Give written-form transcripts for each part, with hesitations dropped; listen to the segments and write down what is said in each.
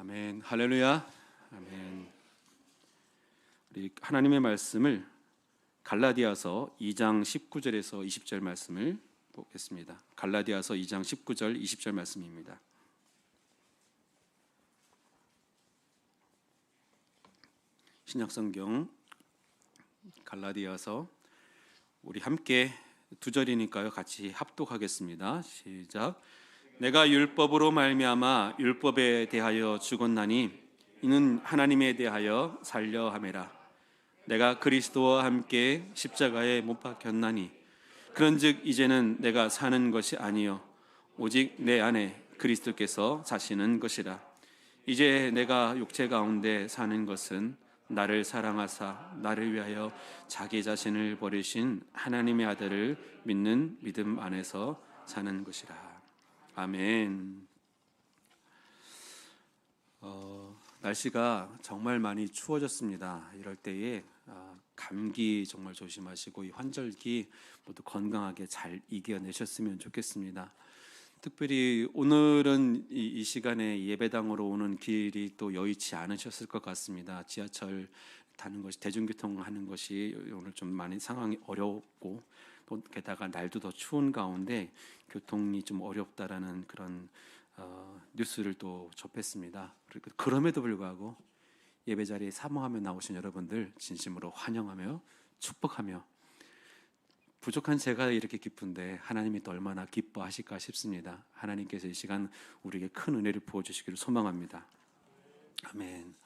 아멘. 할렐루야. 아멘. 우리 하나님의 말씀을 갈라디아서 2장 19절에서 20절 말씀을 보겠습니다. 갈라디아서 2장 19절 20절 말씀입니다. 신약성경 갈라디아서 우리 함께 두 절이니까요. 같이 합독하겠습니다. 시작. 내가 율법으로 말미암아 율법에 대하여 죽었나니 이는 하나님에 대하여 살려 함이라. 내가 그리스도와 함께 십자가에 못 박혔나니 그런즉 이제는 내가 사는 것이 아니요 오직 내 안에 그리스도께서 사시는 것이라. 이제 내가 육체 가운데 사는 것은 나를 사랑하사 나를 위하여 자기 자신을 버리신 하나님의 아들을 믿는 믿음 안에서 사는 것이라. 아멘. 날씨가 정말 많이 추워졌습니다. 이럴 때에 감기 정말 조심하시고 이 환절기 모두 건강하게 잘 이겨내셨으면 좋겠습니다. 특별히 오늘은 이 시간에 예배당으로 오는 길이 또 여의치 않으셨을 것 같습니다. 지하철 타는 것이, 대중교통 하는 것이 오늘 좀 많이 상황이 어렵고 또 게다가 날도 더 추운 가운데 교통이 좀 어렵다라는 그런 뉴스를 또 접했습니다. 그럼에도 불구하고 예배 자리에 사모하며 나오신 여러분들 진심으로 환영하며 축복하며, 부족한 제가 이렇게 기쁜데 하나님이 또 얼마나 기뻐하실까 싶습니다. 하나님께서 이 시간 우리에게 큰 은혜를 부어주시기를 소망합니다. 아멘.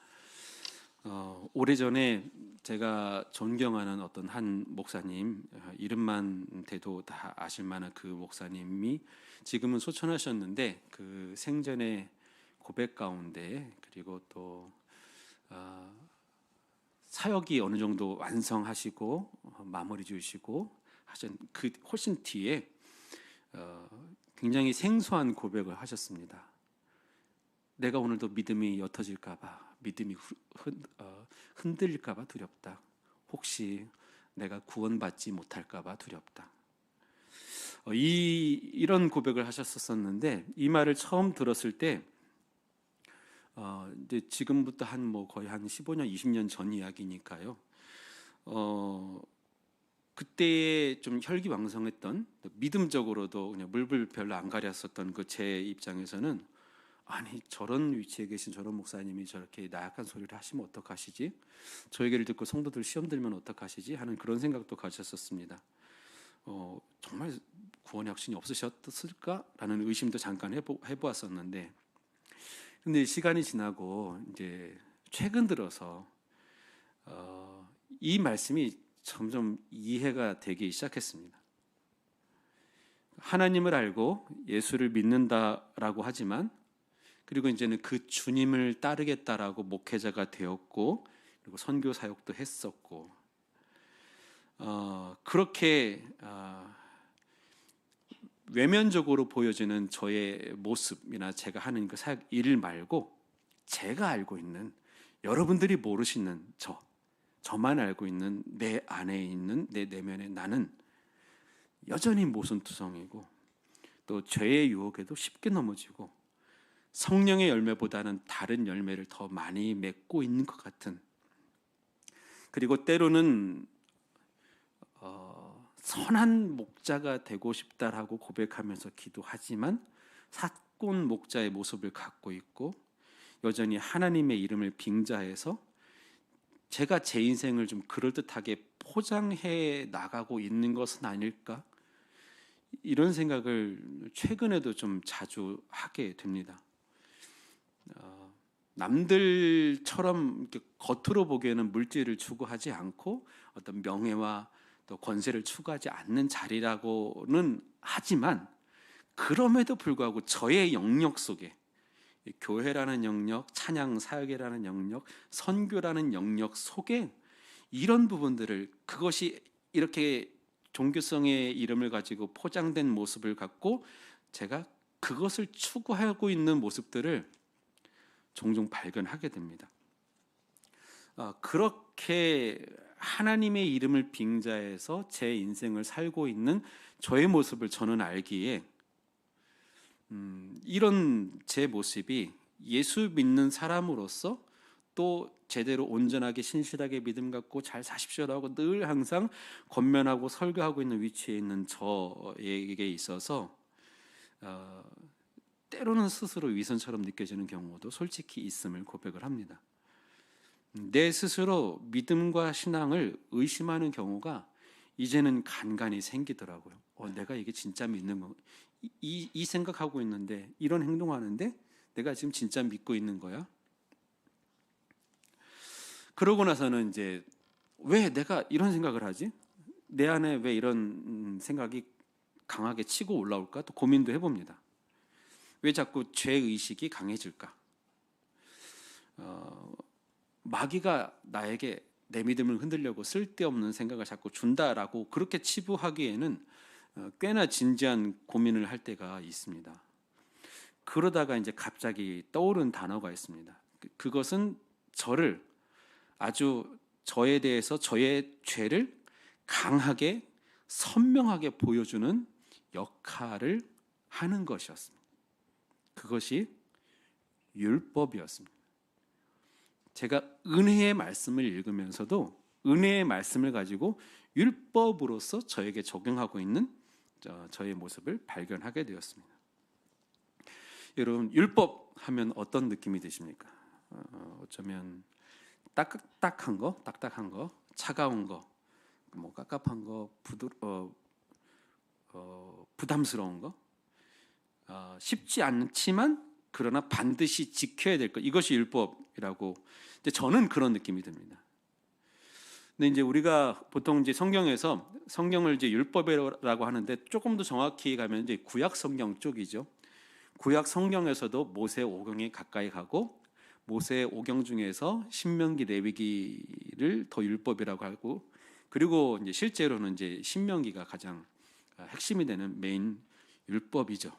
오래전에 제가 존경하는 어떤 한 목사님, 이름만 대도 다 아실 만한 그 목사님이 지금은 소천하셨는데 그 생전의 고백 가운데, 그리고 또 사역이 어느 정도 완성하시고 마무리 지으시고 하신 그 훨씬 뒤에 굉장히 생소한 고백을 하셨습니다. 내가 오늘도 믿음이 옅어질까봐, 믿음이 흔들릴까봐 두렵다. 혹시 내가 구원받지 못할까봐 두렵다. 이런 고백을 하셨었는데, 이 말을 처음 들었을 때 이제 지금부터 거의 한 15년, 20년 전 이야기니까요. 그때에 좀 혈기왕성했던, 믿음적으로도 그냥 물불 별로 안 가렸었던 그 제 입장에서는, 아니 저런 위치에 계신 저런 목사님이 저렇게 나약한 소리를 하시면 어떡하시지? 저 얘기를 듣고 성도들 시험 들면 어떡하시지? 하는 그런 생각도 가졌었습니다. 정말 구원의 확신이 없으셨을까라는 의심도 잠깐 해보았었는데, 근데 시간이 지나고 이제 최근 들어서 이 말씀이 점점 이해가 되기 시작했습니다. 하나님을 알고 예수를 믿는다라고 하지만, 그리고 이제는 그 주님을 따르겠다라고 목회자가 되었고, 그리고 선교 사역도 했었고, 그렇게 외면적으로 보여지는 저의 모습이나 제가 하는 그 사역 일 말고, 제가 알고 있는, 여러분들이 모르시는 저만 알고 있는 내 안에 있는 내 내면의 나는 여전히 모순투성이고, 또 죄의 유혹에도 쉽게 넘어지고, 성령의 열매보다는 다른 열매를 더 많이 맺고 있는 것 같은, 그리고 때로는 선한 목자가 되고 싶다라고 고백하면서 기도하지만 사꾼 목자의 모습을 갖고 있고, 여전히 하나님의 이름을 빙자해서 제가 제 인생을 좀 그럴듯하게 포장해 나가고 있는 것은 아닐까, 이런 생각을 최근에도 좀 자주 하게 됩니다. 남들처럼 이렇게 겉으로 보기에는 물질을 추구하지 않고 어떤 명예와 또 권세를 추구하지 않는 자리라고는 하지만, 그럼에도 불구하고 저의 영역 속에, 교회라는 영역, 찬양 사역이라는 영역, 선교라는 영역 속에 이런 부분들을, 그것이 이렇게 종교성의 이름을 가지고 포장된 모습을 갖고 제가 그것을 추구하고 있는 모습들을 종종 발견하게 됩니다. 그렇게 하나님의 이름을 빙자해서 제 인생을 살고 있는 저의 모습을 저는 알기에, 이런 제 모습이 예수 믿는 사람으로서 또 제대로 온전하게 신실하게 믿음 갖고 잘 사십시오라고 늘 항상 권면하고 설교하고 있는 위치에 있는 저에게 있어서 때로는 스스로 위선처럼 느껴지는 경우도 솔직히 있음을 고백을 합니다. 내 스스로 믿음과 신앙을 의심하는 경우가 이제는 간간히 생기더라고요. 내가 이게 진짜 믿는 거, 이 생각하고 있는데, 이런 행동하는데 내가 지금 진짜 믿고 있는 거야? 그러고 나서는 이제 왜 내가 이런 생각을 하지? 내 안에 왜 이런 생각이 강하게 치고 올라올까? 또 고민도 해봅니다. 왜 자꾸 죄의식이 강해질까? 마귀가 나에게 내 믿음을 흔들려고 쓸데없는 생각을 자꾸 준다라고 그렇게 치부하기에는 꽤나 진지한 고민을 할 때가 있습니다. 그러다가 이제 갑자기 떠오른 단어가 있습니다. 그것은 저를 아주 저에 대해서 저의 죄를 강하게 선명하게 보여주는 역할을 하는 것이었습니다. 그것이 율법이었습니다. 제가 은혜의 말씀을 읽으면서도 은혜의 말씀을 가지고 율법으로서 저에게 적용하고 있는 저의 모습을 발견하게 되었습니다. 여러분, 율법 하면 어떤 느낌이 드십니까? 어쩌면 딱딱한 거, 차가운 거, 뭐 깝깝한 거, 부담스러운 거, 쉽지 않지만 그러나 반드시 지켜야 될 것, 이것이 율법이라고 저는 그런 느낌이 듭니다. 근데 이제 우리가 보통 이제 성경에서 성경을 이제 율법이라고 하는데 조금 더 정확히 가면 이제 구약 성경 쪽이죠. 구약 성경에서도 모세 오경에 가까이 가고 모세 오경 중에서 신명기 레위기를 더 율법이라고 하고, 그리고 이제 실제로는 이제 신명기가 가장 핵심이 되는 메인 율법이죠.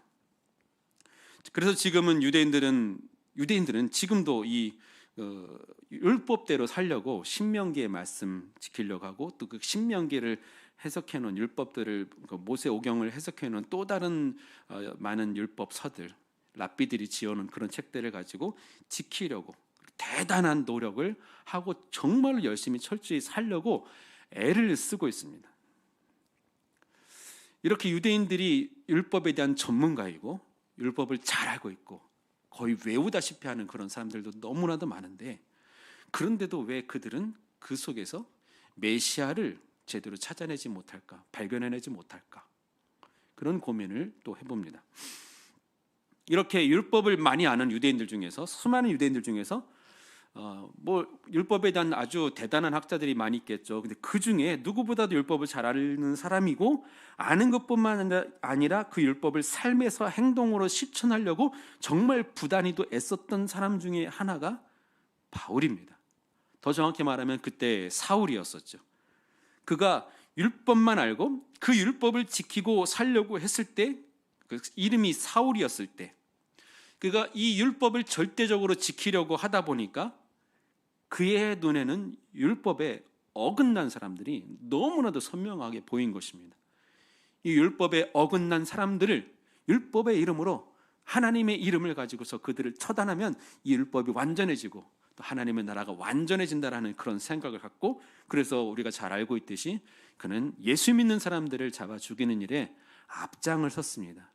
그래서 지금은 유대인들은 지금도 이 율법대로 살려고 신명기의 말씀 지키려고 하고, 또 그 신명기를 해석해 놓은 율법들을, 모세 오경을 해석해 놓은 또 다른 많은 율법서들, 랍비들이 지어놓은 그런 책들을 가지고 지키려고 대단한 노력을 하고 정말로 열심히 철저히 살려고 애를 쓰고 있습니다. 이렇게 유대인들이 율법에 대한 전문가이고 율법을 잘 알고 있고 거의 외우다시피 하는 그런 사람들도 너무나도 많은데, 그런데도 왜 그들은 그 속에서 메시아를 제대로 찾아내지 못할까, 발견해내지 못할까, 그런 고민을 또 해봅니다. 이렇게 율법을 많이 아는 유대인들 중에서, 수많은 유대인들 중에서 뭐 율법에 대한 아주 대단한 학자들이 많이 있겠죠. 근데 그 중에 누구보다도 율법을 잘 아는 사람이고 아는 것뿐만 아니라 그 율법을 삶에서 행동으로 실천하려고 정말 부단히도 애썼던 사람 중에 하나가 바울입니다. 더 정확히 말하면 그때 사울이었었죠. 그가 율법만 알고 그 율법을 지키고 살려고 했을 때, 그 이름이 사울이었을 때, 그가 이 율법을 절대적으로 지키려고 하다 보니까 그의 눈에는 율법에 어긋난 사람들이 너무나도 선명하게 보인 것입니다. 이 율법에 어긋난 사람들을 율법의 이름으로, 하나님의 이름을 가지고서 그들을 처단하면 이 율법이 완전해지고 또 하나님의 나라가 완전해진다라는 그런 생각을 갖고, 그래서 우리가 잘 알고 있듯이 그는 예수 믿는 사람들을 잡아 죽이는 일에 앞장을 섰습니다.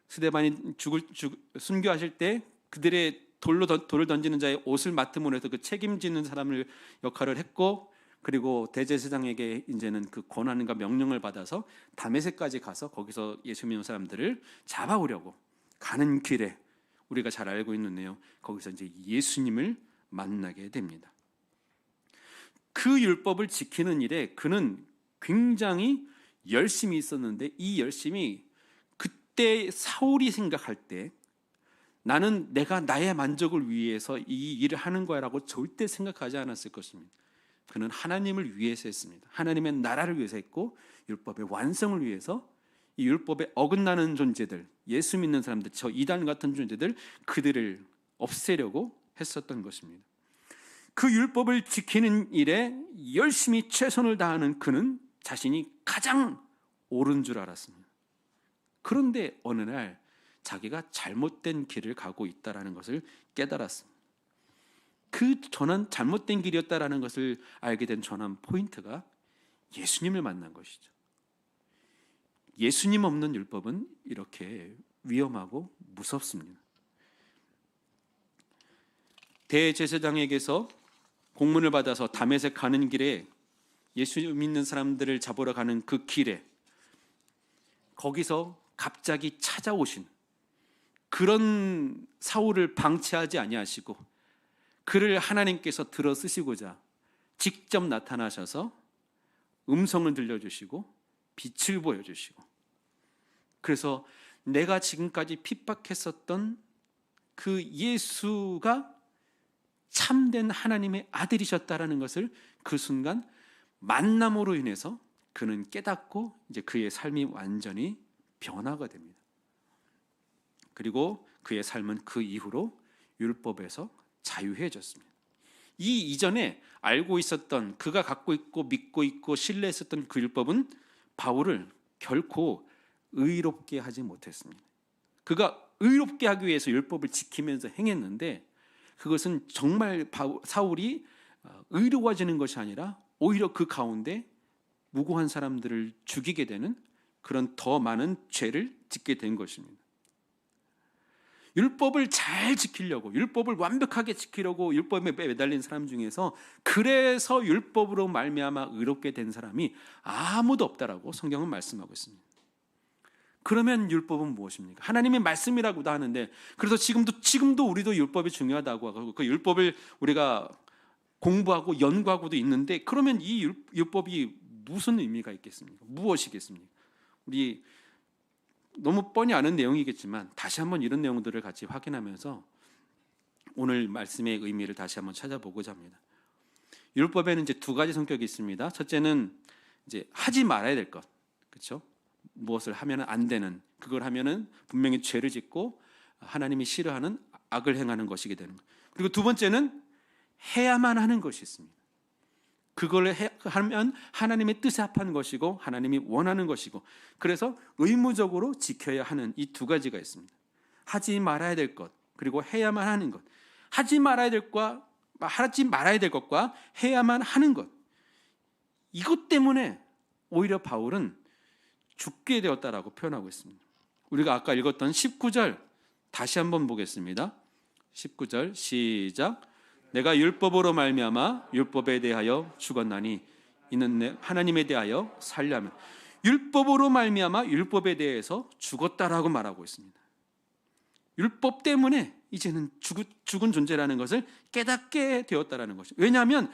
스데반이 순교하실 때 그들의 돌을 던지는 자의 옷을 맡음으로 해서 그 책임지는 사람을 역할을 했고, 그리고 대제사장에게 이제는 그 권한과 명령을 받아서 다메섹까지 가서 거기서 예수 믿는 사람들을 잡아오려고 가는 길에 우리가 잘 알고 있는 내용, 거기서 이제 예수님을 만나게 됩니다. 그 율법을 지키는 일에 그는 굉장히 열심히 있었는데, 이 열심이 그때 사울이 생각할 때 나는 내가 나의 만족을 위해서 이 일을 하는 거야라고 절대 생각하지 않았을 것입니다. 그는 하나님을 위해서 했습니다. 하나님의 나라를 위해서 했고, 율법의 완성을 위해서 이 율법에 어긋나는 존재들, 예수 믿는 사람들, 저 이단 같은 존재들, 그들을 없애려고 했었던 것입니다. 그 율법을 지키는 일에 열심히 최선을 다하는 그는 자신이 가장 옳은 줄 알았습니다. 그런데 어느 날 자기가 잘못된 길을 가고 있다라는 것을 깨달았습니다. 그 전환, 잘못된 길이었다라는 것을 알게 된 전환 포인트가 예수님을 만난 것이죠. 예수님 없는 율법은 이렇게 위험하고 무섭습니다. 대제사장에게서 공문을 받아서 다메섹 가는 길에, 예수 믿는 사람들을 잡으러 가는 그 길에 거기서 갑자기 찾아오신 그런 사울을 방치하지 아니하시고 그를 하나님께서 들어 쓰시고자 직접 나타나셔서 음성을 들려주시고 빛을 보여주시고, 그래서 내가 지금까지 핍박했었던 그 예수가 참된 하나님의 아들이셨다라는 것을 그 순간 만남으로 인해서 그는 깨닫고 이제 그의 삶이 완전히 변화가 됩니다. 그리고 그의 삶은 그 이후로 율법에서 자유해졌습니다. 이 이전에 알고 있었던, 그가 갖고 있고 믿고 있고 신뢰했었던 그 율법은 바울을 결코 의롭게 하지 못했습니다. 그가 의롭게 하기 위해서 율법을 지키면서 행했는데 그것은 정말 사울이 의로워지는 것이 아니라 오히려 그 가운데 무고한 사람들을 죽이게 되는 그런 더 많은 죄를 짓게 된 것입니다. 율법을 잘 지키려고, 율법을 완벽하게 지키려고 율법에 매달린 사람 중에서 그래서 율법으로 말미암아 의롭게 된 사람이 아무도 없다라고 성경은 말씀하고 있습니다. 그러면 율법은 무엇입니까? 하나님의 말씀이라고도 하는데, 그래서 지금도 우리도 율법이 중요하다고 하고 그 율법을 우리가 공부하고 연구하고도 있는데, 그러면 이 율법이 무슨 의미가 있겠습니까? 무엇이겠습니까? 우리 너무 뻔히 아는 내용이겠지만 다시 한번 이런 내용들을 같이 확인하면서 오늘 말씀의 의미를 다시 한번 찾아보고자 합니다. 율법에는 이제 두 가지 성격이 있습니다. 첫째는 이제 하지 말아야 될 것, 그렇죠? 무엇을 하면 안 되는, 그걸 하면은 분명히 죄를 짓고 하나님이 싫어하는 악을 행하는 것이게 되는 것. 그리고 두 번째는 해야만 하는 것이 있습니다. 그걸 하면 하나님의 뜻에 합한 것이고 하나님이 원하는 것이고, 그래서 의무적으로 지켜야 하는 이 두 가지가 있습니다. 하지 말아야 될 것, 그리고 해야만 하는 것. 하지 말아야 될 것과 해야만 하는 것, 이것 때문에 오히려 바울은 죽게 되었다라고 표현하고 있습니다. 우리가 아까 읽었던 19절 다시 한번 보겠습니다. 19절 시작. 내가 율법으로 말미암아 율법에 대하여 죽었나니 이는 하나님에 대하여 살려 함이라. 율법으로 말미암아 율법에 대해서 죽었다라고 말하고 있습니다. 율법 때문에 이제는 죽은 존재라는 것을 깨닫게 되었다라는 것이죠. 왜냐하면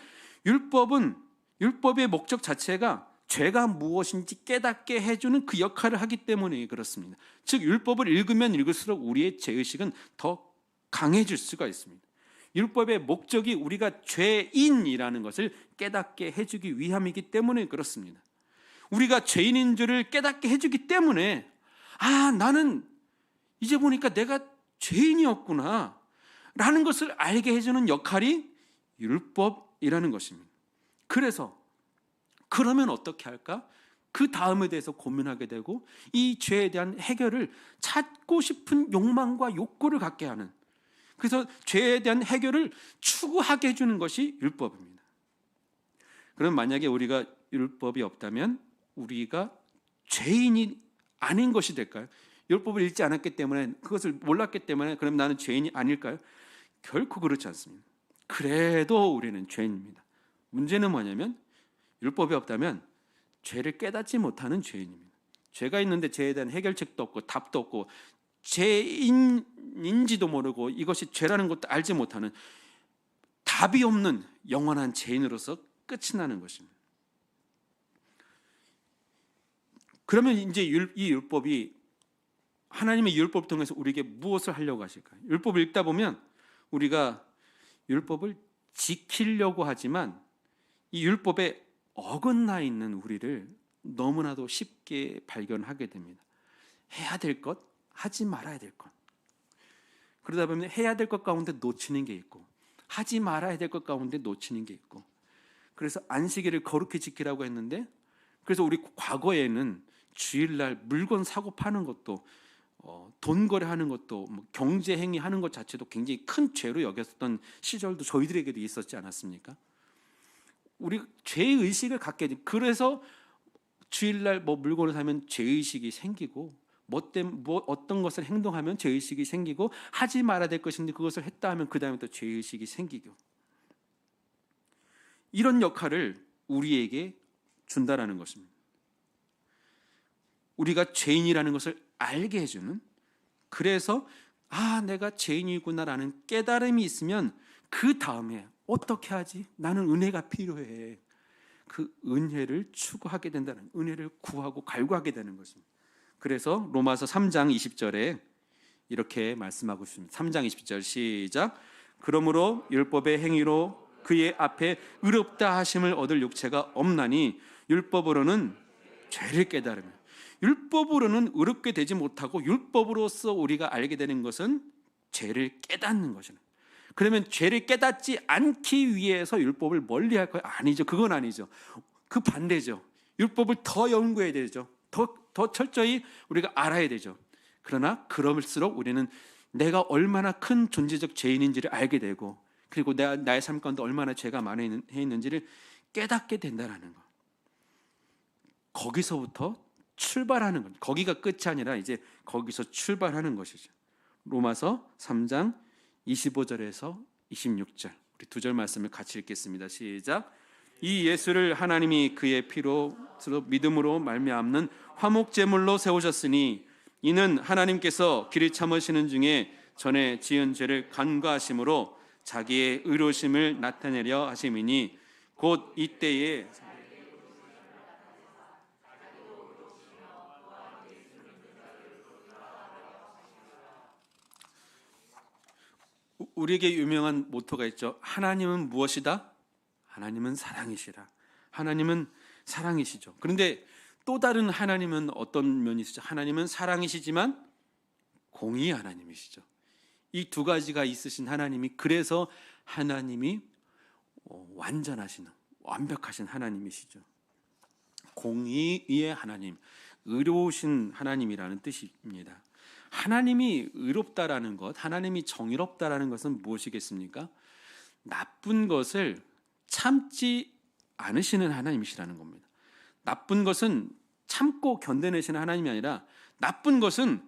율법의 목적 자체가 죄가 무엇인지 깨닫게 해주는 그 역할을 하기 때문에 그렇습니다. 즉 율법을 읽으면 읽을수록 우리의 죄의식은 더 강해질 수가 있습니다. 율법의 목적이 우리가 죄인이라는 것을 깨닫게 해주기 위함이기 때문에 그렇습니다. 우리가 죄인인 줄을 깨닫게 해주기 때문에 나는 이제 보니까 내가 죄인이었구나 라는 것을 알게 해주는 역할이 율법이라는 것입니다. 그러면 어떻게 할까? 그 다음에 대해서 고민하게 되고 이 죄에 대한 해결을 찾고 싶은 욕망과 욕구를 갖게 하는, 그래서 죄에 대한 해결을 추구하게 해주는 것이 율법입니다. 그럼 만약에 우리가 율법이 없다면 우리가 죄인이 아닌 것이 될까요? 율법을 읽지 않았기 때문에, 그것을 몰랐기 때문에 그럼 나는 죄인이 아닐까요? 결코 그렇지 않습니다. 그래도 우리는 죄인입니다. 문제는 뭐냐면 율법이 없다면 죄를 깨닫지 못하는 죄인입니다. 죄가 있는데 죄에 대한 해결책도 없고 답도 없고 죄인인지도 모르고 이것이 죄라는 것도 알지 못하는 답이 없는 영원한 죄인으로서 끝이 나는 것입니다. 그러면 이제 이 율법이, 하나님의 율법을 통해서 우리에게 무엇을 하려고 하실까요? 율법을 읽다 보면 우리가 율법을 지키려고 하지만 이 율법에 어긋나 있는 우리를 너무나도 쉽게 발견하게 됩니다. 해야 될 것, 하지 말아야 될 것. 그러다 보면 해야 될 것 가운데 놓치는 게 있고 하지 말아야 될 것 가운데 놓치는 게 있고, 그래서 안식일을 거룩히 지키라고 했는데, 그래서 우리 과거에는 주일날 물건 사고 파는 것도 돈 거래하는 것도 경제 행위하는 것 자체도 굉장히 큰 죄로 여겼던 시절도 저희들에게도 있었지 않았습니까? 우리 죄 의식을 갖게 돼. 그래서 주일날 물건을 사면 죄 의식이 생기고 어떤 것을 행동하면 죄 의식이 생기고 하지 말아야 될 것인데 그것을 했다 하면 그 다음에 또 죄 의식이 생기고 이런 역할을 우리에게 준다라는 것입니다. 우리가 죄인이라는 것을 알게 해주는, 그래서 내가 죄인이구나라는 깨달음이 있으면 그 다음에 어떻게 하지? 나는 은혜가 필요해. 그 은혜를 추구하게 된다는, 은혜를 구하고 갈구하게 되는 것입니다. 그래서 로마서 3장 20절에 이렇게 말씀하고 있습니다. 3장 20절 시작. 그러므로 율법의 행위로 그의 앞에 의롭다 하심을 얻을 육체가 없나니 율법으로는 죄를 깨달으며, 율법으로는 의롭게 되지 못하고 율법으로서 우리가 알게 되는 것은 죄를 깨닫는 것입니다. 그러면 죄를 깨닫지 않기 위해서 율법을 멀리할 거예요? 아니죠. 그건 아니죠. 그 반대죠. 율법을 더 연구해야 되죠. 더 철저히 우리가 알아야 되죠. 그러나 그럴수록 우리는 내가 얼마나 큰 존재적 죄인인지를 알게 되고, 그리고 나의 삶 가운데 얼마나 죄가 많이 있는지를 깨닫게 된다는 것. 거기서부터 출발하는 것. 거기가 끝이 아니라 이제 거기서 출발하는 것이죠. 로마서 3장 25절에서 26절 우리 두 절 말씀을 같이 읽겠습니다. 시작. 이 예수를 하나님이 그의 피로 믿음으로 말미암는 화목제물로 세우셨으니 이는 하나님께서 길이 참으시는 중에 전에 지은 죄를 간과하심으로 자기의 의로우심을 나타내려 하심이니 곧 이때에 우리에게 유명한 모토가 있죠. 하나님은 무엇이다? 하나님은 사랑이시라. 하나님은 사랑이시죠. 그런데 또 다른 하나님은 어떤 면이 있죠? 하나님은 사랑이시지만 공의의 하나님이시죠. 이 두 가지가 있으신 하나님이, 그래서 하나님이 완전하신, 완벽하신 하나님이시죠. 공의의 하나님, 의로우신 하나님이라는 뜻입니다. 하나님이 의롭다라는 것, 하나님이 정의롭다라는 것은 무엇이겠습니까? 나쁜 것을 참지 않으시는 하나님이시라는 겁니다. 나쁜 것은 참고 견뎌내시는 하나님이 아니라 나쁜 것은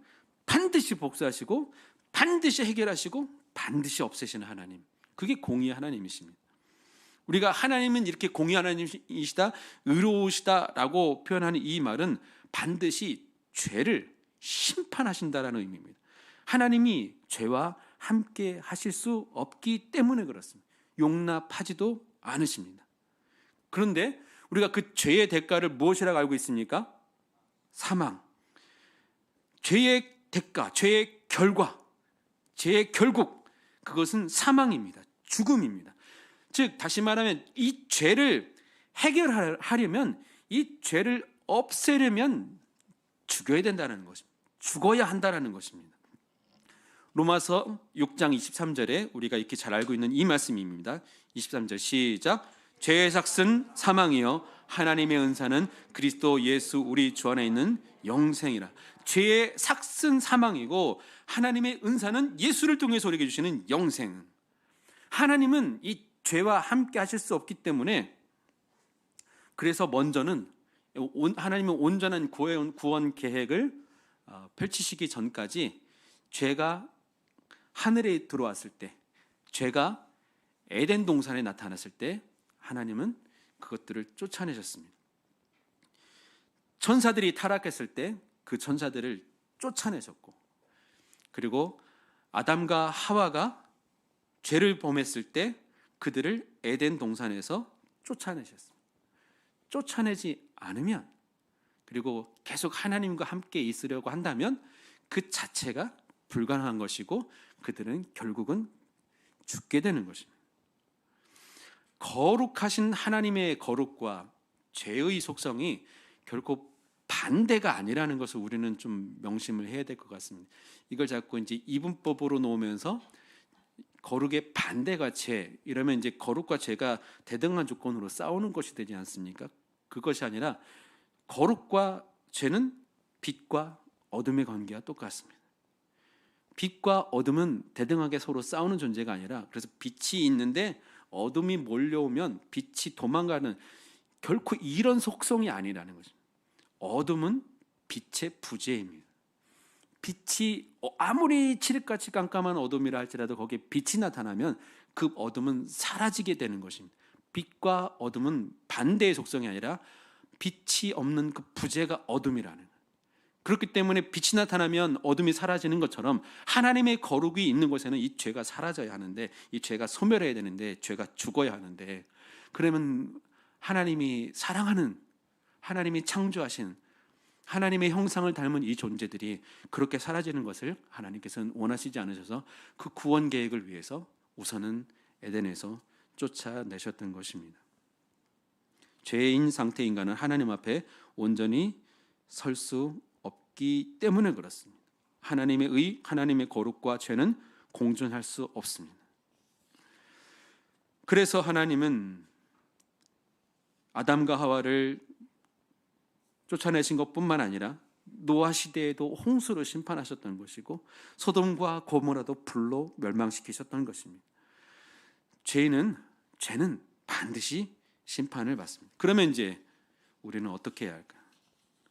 반드시 복수하시고 반드시 해결하시고 반드시 없애시는 하나님, 그게 공의의 하나님이십니다. 우리가 하나님은 이렇게 공의 하나님이시다, 의로우시다라고 표현하는 이 말은 반드시 죄를 심판하신다라는 의미입니다. 하나님이 죄와 함께 하실 수 없기 때문에 그렇습니다. 용납하지도 않으십니다. 그런데 우리가 그 죄의 대가를 무엇이라고 알고 있습니까? 사망. 죄의 대가, 죄의 결과, 죄의 결국, 그것은 사망입니다. 죽음입니다. 즉 다시 말하면 이 죄를 해결하려면, 이 죄를 없애려면 죽여야 된다는 것입니다. 죽어야 한다는 것입니다. 로마서 6장 23절에 우리가 이렇게 잘 알고 있는 이 말씀입니다. 23절 시작. 죄의 삭은 사망이요 하나님의 은사는 그리스도 예수 우리 주 안에 있는 영생이라. 죄의 삭은 사망이고 하나님의 은사는 예수를 통해서 우리에게 주시는 영생. 하나님은 이 죄와 함께 하실 수 없기 때문에, 그래서 먼저는 하나님은 온전한 구원 계획을 펼치시기 전까지 죄가 하늘에 들어왔을 때, 죄가 에덴 동산에 나타났을 때 하나님은 그것들을 쫓아내셨습니다. 천사들이 타락했을 때 그 천사들을 쫓아내셨고, 그리고 아담과 하와가 죄를 범했을 때 그들을 에덴 동산에서 쫓아내셨습니다. 쫓아내지 않으면, 그리고 계속 하나님과 함께 있으려고 한다면 그 자체가 불가능한 것이고 그들은 결국은 죽게 되는 것입니다. 거룩하신 하나님의 거룩과 죄의 속성이 결코 반대가 아니라는 것을 우리는 좀 명심을 해야 될 것 같습니다. 이걸 자꾸 이제 이분법으로 놓으면서 거룩의 반대가 죄, 이러면 이제 거룩과 죄가 대등한 조건으로 싸우는 것이 되지 않습니까? 그것이 아니라 거룩과 죄는 빛과 어둠의 관계와 똑같습니다. 빛과 어둠은 대등하게 서로 싸우는 존재가 아니라, 그래서 빛이 있는데 어둠이 몰려오면 빛이 도망가는, 결코 이런 속성이 아니라는 거죠. 어둠은 빛의 부재입니다. 빛이 아무리 칠흑같이 깜깜한 어둠이라 할지라도 거기에 빛이 나타나면 그 어둠은 사라지게 되는 것입니다. 빛과 어둠은 반대의 속성이 아니라 빛이 없는 그 부재가 어둠이라는 거예요. 그렇기 때문에 빛이 나타나면 어둠이 사라지는 것처럼 하나님의 거룩이 있는 곳에는 이 죄가 사라져야 하는데, 이 죄가 소멸해야 되는데, 죄가 죽어야 하는데, 그러면 하나님이 사랑하는, 하나님이 창조하신 하나님의 형상을 닮은 이 존재들이 그렇게 사라지는 것을 하나님께서는 원하시지 않으셔서 그 구원 계획을 위해서 우선은 에덴에서 쫓아내셨던 것입니다. 죄인 상태 인간은 하나님 앞에 온전히 설 수 없기 때문에 그렇습니다. 하나님의 의, 하나님의 거룩과 죄는 공존할 수 없습니다. 그래서 하나님은 아담과 하와를 쫓아내신 것뿐만 아니라 노아 시대에도 홍수로 심판하셨던 것이고, 소돔과 고모라도 불로 멸망시키셨던 것입니다. 죄는 반드시 심판을 받습니다. 그러면 이제 우리는 어떻게 해야 할까요?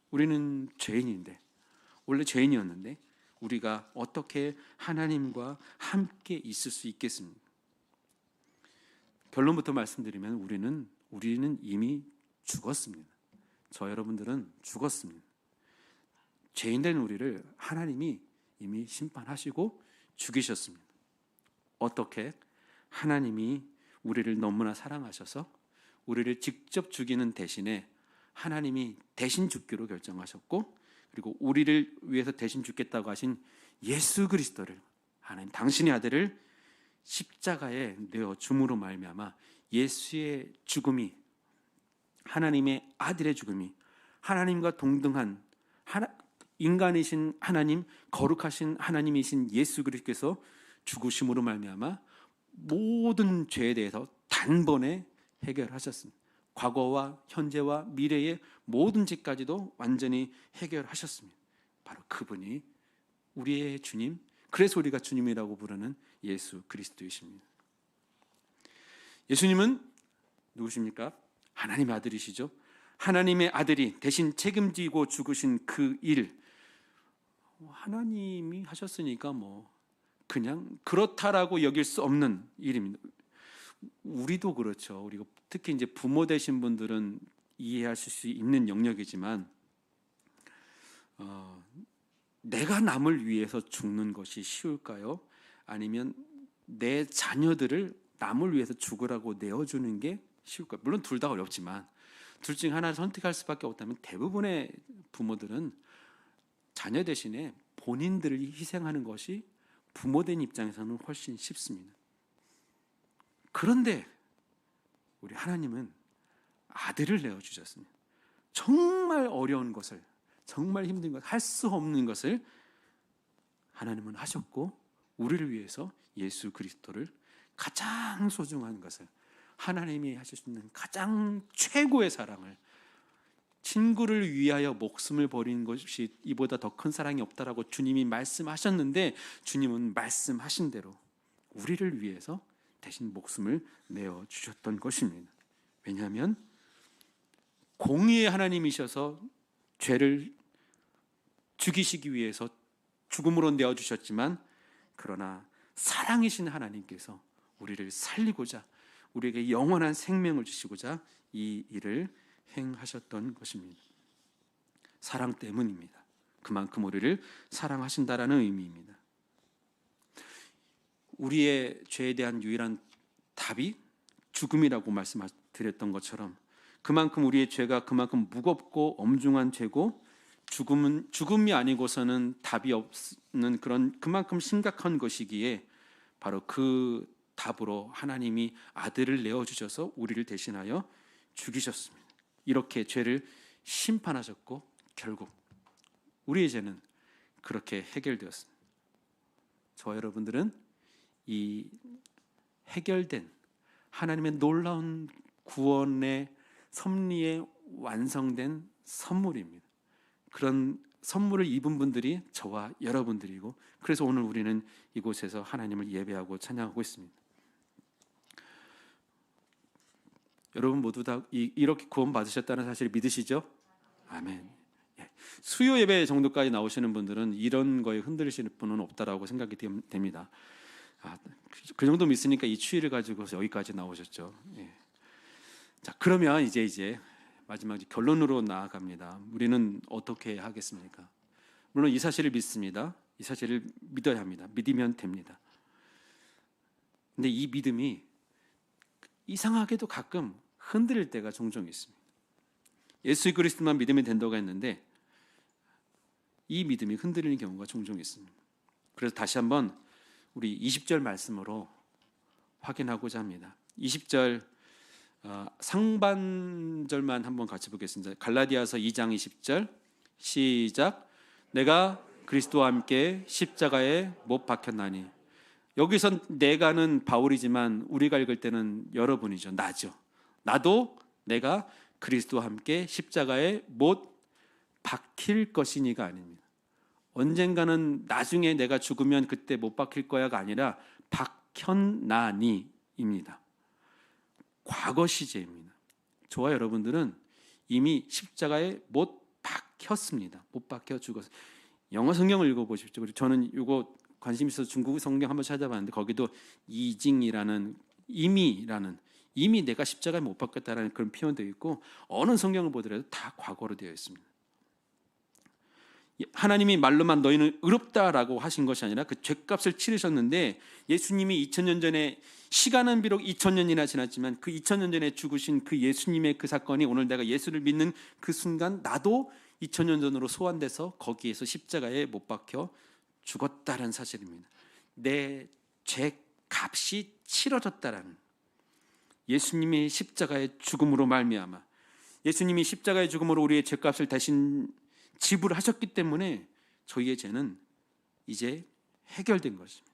우리는 죄인인데, 원래 죄인이었는데 우리가 어떻게 하나님과 함께 있을 수 있겠습니까? 결론부터 말씀드리면 우리는 이미 죽었습니다. 저 여러분들은 죽었습니다. 죄인된 우리를 하나님이 이미 심판하시고 죽이셨습니다. 어떻게? 하나님이 우리를 너무나 사랑하셔서 우리를 직접 죽이는 대신에 하나님이 대신 죽기로 결정하셨고, 그리고 우리를 위해서 대신 죽겠다고 하신 예수 그리스도를, 하나님 당신의 아들을 십자가에 내어 줌으로 말미암아 예수의 죽음이, 하나님의 아들의 죽음이, 하나님과 동등한 인간이신 하나님, 거룩하신 하나님이신 예수 그리스도께서 죽으심으로 말미암아 모든 죄에 대해서 단번에 해결하셨습니다. 과거와 현재와 미래의 모든 죄까지도 완전히 해결하셨습니다. 바로 그분이 우리의 주님, 그래서 우리가 주님이라고 부르는 예수 그리스도이십니다. 예수님은 누구십니까? 하나님의 아들이시죠. 하나님의 아들이 대신 책임지고 죽으신 그 일, 하나님이 하셨으니까 그냥 그렇다라고 여길 수 없는 일입니다. 우리도 그렇죠. 우리가 특히 이제 부모 되신 분들은 이해하실 수 있는 영역이지만, 내가 남을 위해서 죽는 것이 쉬울까요? 아니면 내 자녀들을 남을 위해서 죽으라고 내어주는 게 쉬울까요? 물론 둘 다 어렵지만 둘 중 하나를 선택할 수밖에 없다면 대부분의 부모들은 자녀 대신에 본인들을 희생하는 것이 부모된 입장에서는 훨씬 쉽습니다. 그런데 우리 하나님은 아들을 내어주셨습니다. 정말 어려운 것을, 정말 힘든 것, 할 수 없는 것을 하나님은 하셨고, 우리를 위해서 예수 그리스도를, 가장 소중한 것을, 하나님이 하실 수 있는 가장 최고의 사랑을, 친구를 위하여 목숨을 버리는 것이 이보다 더 큰 사랑이 없다라고 주님이 말씀하셨는데, 주님은 말씀하신 대로 우리를 위해서 대신 목숨을 내어 주셨던 것입니다. 왜냐하면 공의의 하나님이셔서 죄를 죽이시기 위해서 죽음으로 내어 주셨지만, 그러나 사랑이신 하나님께서 우리를 살리고자, 우리에게 영원한 생명을 주시고자 이 일을 행하셨던 것입니다. 사랑 때문입니다. 그만큼 우리를 사랑하신다라는 의미입니다. 우리의 죄에 대한 유일한 답이 죽음이라고 말씀드렸던 것처럼, 그만큼 우리의 죄가 그만큼 무겁고 엄중한 죄고, 죽음이 아니고서는 답이 없는 그런 그만큼 심각한 것이기에, 바로 그 답으로 하나님이 아들을 내어주셔서 우리를 대신하여 죽이셨습니다. 이렇게 죄를 심판하셨고, 결국 우리의 죄는 그렇게 해결되었습니다. 저와 여러분들은 이 해결된 하나님의 놀라운 구원의 섭리에 완성된 선물입니다. 그런 선물을 입은 분들이 저와 여러분들이고, 그래서 오늘 우리는 이곳에서 하나님을 예배하고 찬양하고 있습니다. 여러분 모두 다 이렇게 구원 받으셨다는 사실을 믿으시죠? 아멘. 수요 예배 정도까지 나오시는 분들은 이런 거에 흔들리시는 분은 없다라고 생각이 됩니다. 그 정도 믿으니까 이 추위를 가지고 여기까지 나오셨죠. 자, 그러면 이제 마지막 결론으로 나아갑니다. 우리는 어떻게 하겠습니까? 물론 이 사실을 믿습니다. 이 사실을 믿어야 합니다. 믿으면 됩니다. 근데 이 믿음이 이상하게도 가끔 흔들릴 때가 종종 있습니다. 예수 그리스도만 믿으면 된다고 했는데 이 믿음이 흔들리는 경우가 종종 있습니다. 그래서 다시 한번 우리 20절 말씀으로 확인하고자 합니다. 20절 상반절만 한번 같이 보겠습니다. 갈라디아서 2장 20절 시작. 내가 그리스도와 함께 십자가에 못 박혔나니. 여기서 내가는 바울이지만 우리가 읽을 때는 여러분이죠. 나죠. 나도 내가 그리스도와 함께 십자가에 못 박힐 것이니가 아닙니다. 언젠가는 나중에 내가 죽으면 그때 못 박힐 거야가 아니라 박혔나니입니다. 과거 시제입니다. 저와 여러분들은 이미 십자가에 못 박혔습니다. 못 박혀 죽었어요. 영어 성경을 읽어보십시오. 저는 이거 관심 있어서 중국 성경 한번 찾아봤는데 거기도 이징이라는 이미 내가 십자가에 못 박혔다라는 그런 표현도 있고, 어느 성경을 보더라도 다 과거로 되어 있습니다. 하나님이 말로만 너희는 의롭다라고 하신 것이 아니라 그 죄값을 치르셨는데, 예수님이 2000년 전에, 시간은 비록 2000년이나 지났지만 그 2000년 전에 죽으신 그 예수님의 그 사건이 오늘 내가 예수를 믿는 그 순간 나도 2000년 전으로 소환돼서 거기에서 십자가에 못 박혀 죽었다는 사실입니다. 내 죄값이 치러졌다라는, 예수님의 십자가의 죽음으로 말미암아, 예수님이 십자가의 죽음으로 우리의 죄값을 대신 지불하셨기 때문에 저희의 죄는 이제 해결된 것입니다.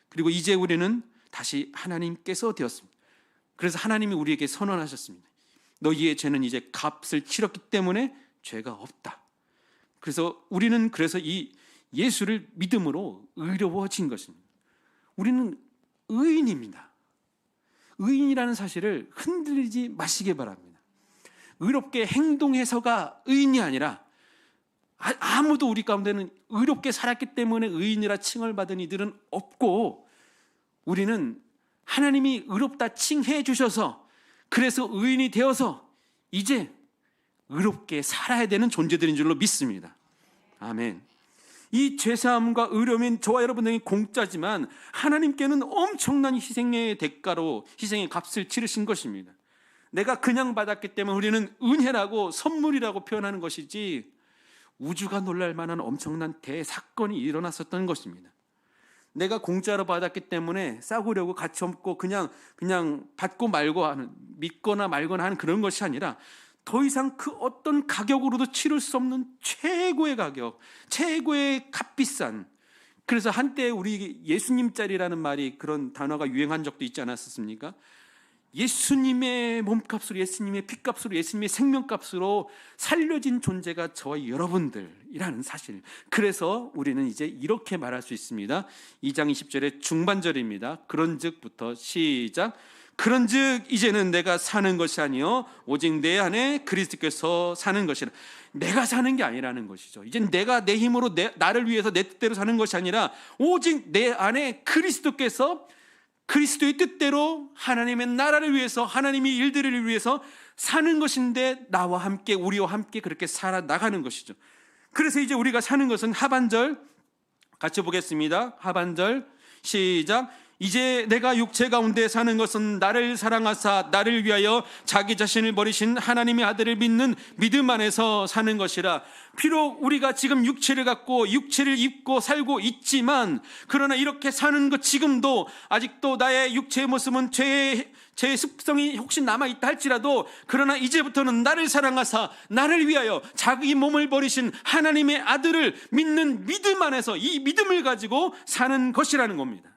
그리고 이제 우리는 다시 하나님께서 되었습니다. 그래서 하나님이 우리에게 선언하셨습니다. 너희의 죄는 이제 값을 치렀기 때문에 죄가 없다. 그래서 우리는 이 예수를 믿음으로 의로워진 것입니다. 우리는 의인입니다. 의인이라는 사실을 흔들리지 마시기 바랍니다. 의롭게 행동해서가 의인이 아니라, 아무도 우리 가운데는 의롭게 살았기 때문에 의인이라 칭을 받은 이들은 없고, 우리는 하나님이 의롭다 칭해 주셔서 그래서 의인이 되어서 이제 의롭게 살아야 되는 존재들인 줄로 믿습니다. 아멘. 이 죄사함과 의로움은 저와 여러분에게 공짜지만 하나님께는 엄청난 희생의 대가로, 희생의 값을 치르신 것입니다. 내가 그냥 받았기 때문에 우리는 은혜라고 선물이라고 표현하는 것이지, 우주가 놀랄 만한 엄청난 대사건이 일어났었던 것입니다. 내가 공짜로 받았기 때문에 싸구려고 가치 없고 그냥 받고 말고 하는, 믿거나 말거나 하는 그런 것이 아니라 더 이상 그 어떤 가격으로도 치를 수 없는 최고의 가격, 최고의 값비싼. 그래서 한때 우리 예수님짜리라는 말이, 그런 단어가 유행한 적도 있지 않았습니까? 예수님의 몸값으로, 예수님의 피값으로, 예수님의 생명값으로 살려진 존재가 저와 여러분들이라는 사실. 그래서 우리는 이제 이렇게 말할 수 있습니다. 2장 20절의 중반절입니다. 그런즉부터 시작. 그런즉 이제는 내가 사는 것이 아니요 오직 내 안에 그리스도께서 사는 것이라. 내가 사는 게 아니라는 것이죠. 이제 내가 내 힘으로 나를 위해서 내 뜻대로 사는 것이 아니라 오직 내 안에 그리스도께서 그리스도의 뜻대로 하나님의 나라를 위해서, 하나님의 일들을 위해서 사는 것인데, 나와 함께, 우리와 함께 그렇게 살아나가는 것이죠. 그래서 이제 우리가 사는 것은, 하반절 같이 보겠습니다. 하반절 시작. 이제 내가 육체 가운데 사는 것은 나를 사랑하사 나를 위하여 자기 자신을 버리신 하나님의 아들을 믿는 믿음 안에서 사는 것이라. 비록 우리가 지금 육체를 갖고 육체를 입고 살고 있지만, 그러나 이렇게 사는 것 지금도 아직도 나의 육체의 모습은 죄의 습성이 혹시 남아있다 할지라도, 그러나 이제부터는 나를 사랑하사 나를 위하여 자기 몸을 버리신 하나님의 아들을 믿는 믿음 안에서 이 믿음을 가지고 사는 것이라는 겁니다.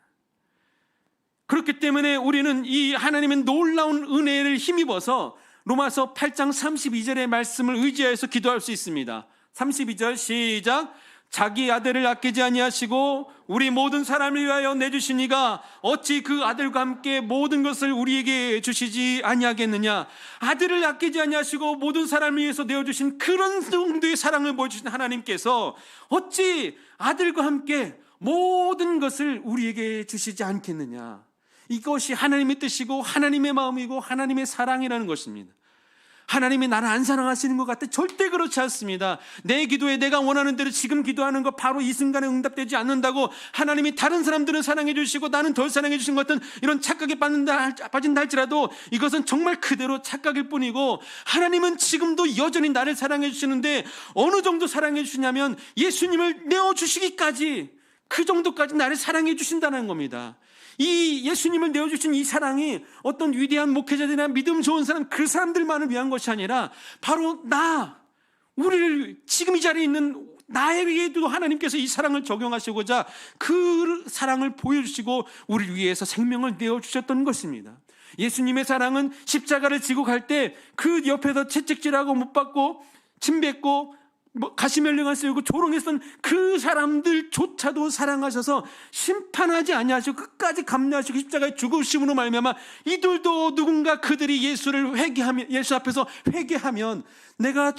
그렇기 때문에 우리는 이 하나님의 놀라운 은혜를 힘입어서 로마서 8장 32절의 말씀을 의지하여서 기도할 수 있습니다. 32절 시작. 자기 아들을 아끼지 아니하시고 우리 모든 사람을 위하여 내주시니가 어찌 그 아들과 함께 모든 것을 우리에게 주시지 아니하겠느냐. 아들을 아끼지 아니하시고 모든 사람을 위해서 내어주신 그런 정도의 사랑을 보여주신 하나님께서 어찌 아들과 함께 모든 것을 우리에게 주시지 않겠느냐. 이것이 하나님의 뜻이고 하나님의 마음이고 하나님의 사랑이라는 것입니다. 하나님이 나를 안 사랑하시는 것 같아? 절대 그렇지 않습니다. 내 기도에 내가 원하는 대로 지금 기도하는 것 바로 이 순간에 응답되지 않는다고 하나님이 다른 사람들은 사랑해 주시고 나는 덜 사랑해 주신 것 같은 이런 착각에 빠진다 할지라도 이것은 정말 그대로 착각일 뿐이고, 하나님은 지금도 여전히 나를 사랑해 주시는데 어느 정도 사랑해 주시냐면 예수님을 내어주시기까지, 그 정도까지 나를 사랑해 주신다는 겁니다. 이 예수님을 내어주신 이 사랑이 어떤 위대한 목회자들이나 믿음 좋은 사람, 그 사람들만을 위한 것이 아니라 바로 우리를 지금 이 자리에 있는 나에게도 하나님께서 이 사랑을 적용하시고자 그 사랑을 보여주시고 우리를 위해서 생명을 내어주셨던 것입니다. 예수님의 사랑은 십자가를 지고 갈 때 그 옆에서 채찍질하고 못 박고 침 뱉고 가시면령을 쓰고 조롱했던 그 사람들조차도 사랑하셔서 심판하지 아니하시고 끝까지 감내하시고 십자가의 죽으심으로 말미암아 이들도 누군가 그들이 예수를 회개하면, 예수 앞에서 회개하면 내가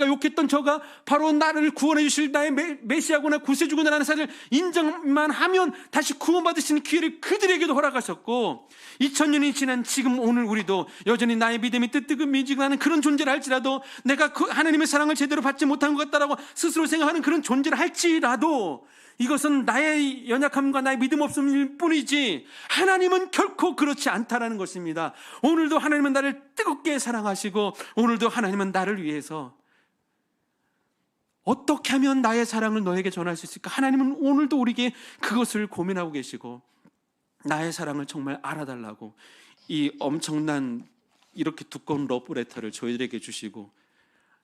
욕했던 저가 바로 나를 구원해 주실 나의 메시아구나 구세주구나라는 사실을 인정만 하면 다시 구원받으시는 기회를 그들에게도 허락하셨고, 2000년이 지난 지금 오늘 우리도 여전히 나의 믿음이 뜨뜨미지근하는 그런 존재를 할지라도, 내가 그 하나님의 사랑을 제대로 받지 못한 것 같다라고 스스로 생각하는 그런 존재를 할지라도 이것은 나의 연약함과 나의 믿음 없음일 뿐이지 하나님은 결코 그렇지 않다라는 것입니다. 오늘도 하나님은 나를 뜨겁게 사랑하시고 오늘도 하나님은 나를 위해서 어떻게 하면 나의 사랑을 너에게 전할 수 있을까? 하나님은 오늘도 우리에게 그것을 고민하고 계시고 나의 사랑을 정말 알아달라고 이 엄청난 이렇게 두꺼운 러브레터를 저희들에게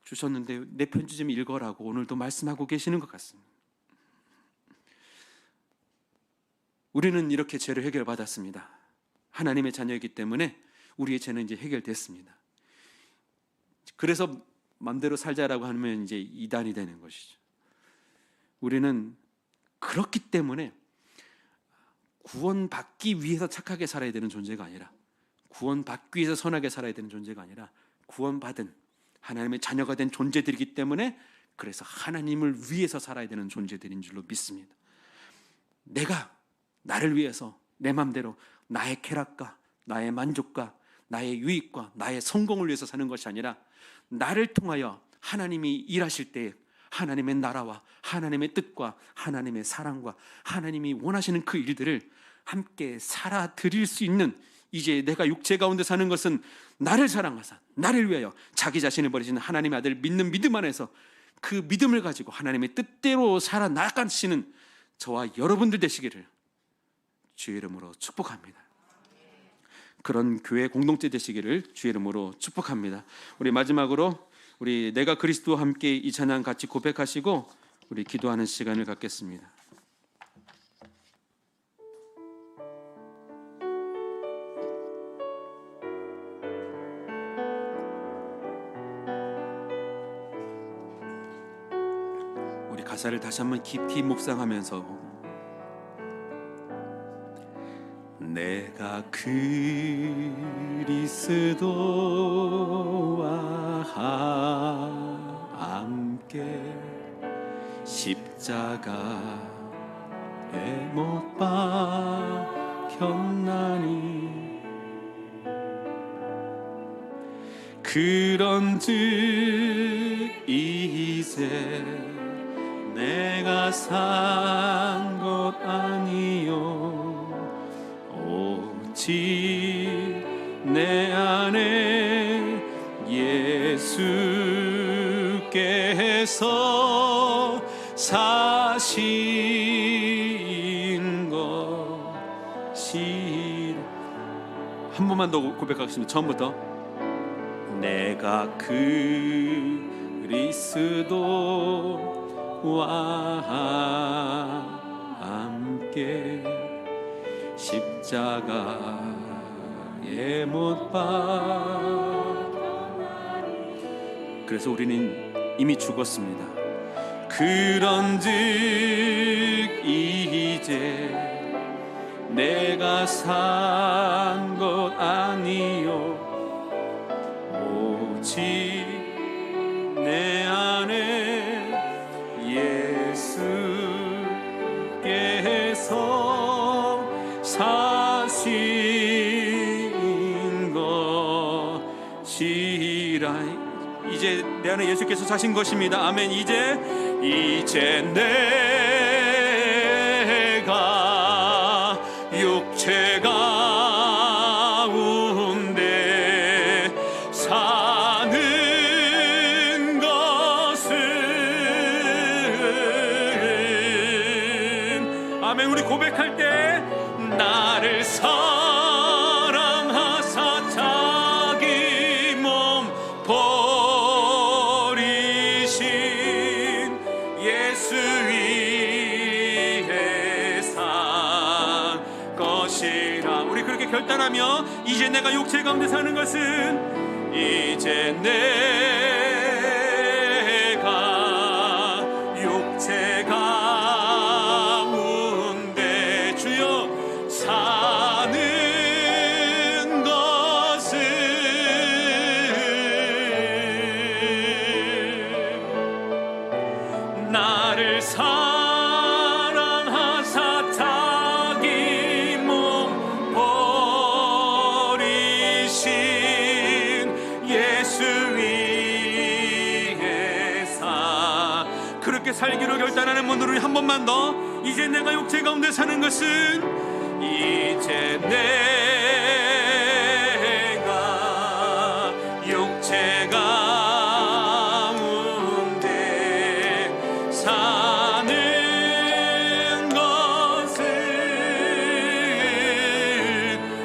주셨는데 내 편지 좀 읽어라고 오늘도 말씀하고 계시는 것 같습니다. 우리는 이렇게 죄를 해결받았습니다. 하나님의 자녀이기 때문에 우리의 죄는 이제 해결됐습니다. 그래서 마음대로 살자라고 하면 이제 이단이 되는 것이죠. 우리는 그렇기 때문에 구원받기 위해서 착하게 살아야 되는 존재가 아니라, 구원받기 위해서 선하게 살아야 되는 존재가 아니라 구원받은 하나님의 자녀가 된 존재들이기 때문에 그래서 하나님을 위해서 살아야 되는 존재들인 줄로 믿습니다. 내가 나를 위해서 내 맘대로 나의 쾌락과 나의 만족과 나의 유익과 나의 성공을 위해서 사는 것이 아니라 나를 통하여 하나님이 일하실 때 하나님의 나라와 하나님의 뜻과 하나님의 사랑과 하나님이 원하시는 그 일들을 함께 살아드릴 수 있는, 이제 내가 육체 가운데 사는 것은 나를 사랑하사 나를 위하여 자기 자신을 버리시는 하나님의 아들을 믿는 믿음 안에서 그 믿음을 가지고 하나님의 뜻대로 살아나가시는 저와 여러분들 되시기를 주의 이름으로 축복합니다. 그런 교회 공동체 되시기를 주의 이름으로 축복합니다. 우리 마지막으로 우리 내가 그리스도와 함께 이 찬양 같이 고백하시고 우리 기도하는 시간을 갖겠습니다. 우리 가사를 다시 한번 깊이 묵상하면서 내가 그리스도와 함께 십자가에 못 박혔나니 그런즉 이제 내가 산 것 아니요 오직 내 안에 예수께서 사신 것이. 한 번만 더 고백하겠습니다. 처음부터. 내가 그리스도와 함께 십자가에 못 박혀. 그래서 우리는 이미 죽었습니다. 그런즉 이제 내가 산 것 아니요 오직 내 안에 예수께서 사신 것이라. 이제 내 안에 예수께서 사신 것입니다. 아멘. 이제 내가 육체 가운데 사는 것은, 아멘. 우리 고백할 때 나를 사랑하사 자기 몸 버리신 예수 위에 산 것이라. 우리 그렇게 결단하며 이제 내가 육체 가운데 사는 것은 이제 내가 육체 가운데 주여 사는 것은 나를 사랑하사 자기 몸 버리신 예수 위에 사. 그렇게 살기로 결단하는 분들은 한 번만 더, 이제 내가 육체 가운데 사는 것은 이제 내가 육체 가운데 사는 것은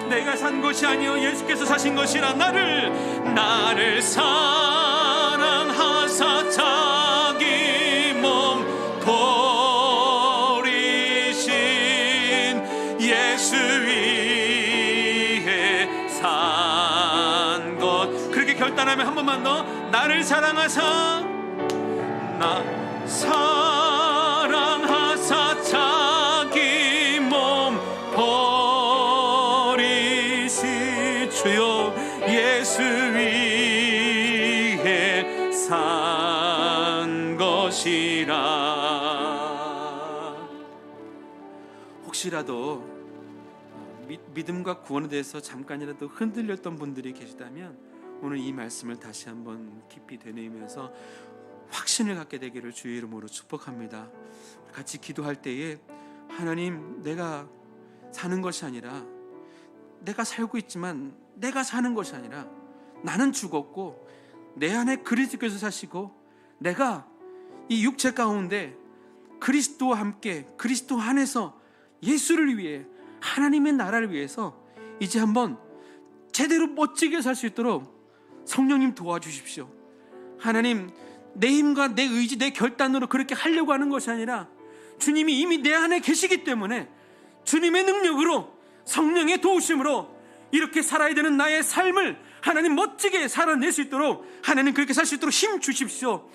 내가 산 것이 아니요 예수께서 사신 것이라. 나를 사랑하사 자기 몸 버리신 예수 위에 산 것. 그렇게 결단하면 한 번만 더, 나를 사랑하사 사랑하사 자기 몸 버리신 주여 예수 위에 산 것이라. 혹시라도 믿음과 구원에 대해서 잠깐이라도 흔들렸던 분들이 계시다면 오늘 이 말씀을 다시 한번 깊이 되뇌이면서 확신을 갖게 되기를 주의 이름으로 축복합니다. 같이 기도할 때에 하나님, 내가 사는 것이 아니라, 내가 살고 있지만 내가 사는 것이 아니라 나는 죽었고 내 안에 그리스도께서 사시고 내가 이 육체 가운데 그리스도와 함께 그리스도 안에서 예수를 위해 하나님의 나라를 위해서 이제 한번 제대로 멋지게 살 수 있도록 성령님 도와주십시오. 하나님, 내 힘과 내 의지, 내 결단으로 그렇게 하려고 하는 것이 아니라 주님이 이미 내 안에 계시기 때문에 주님의 능력으로, 성령의 도우심으로 이렇게 살아야 되는 나의 삶을 하나님 멋지게 살아낼 수 있도록 하나님 그렇게 살 수 있도록 힘 주십시오.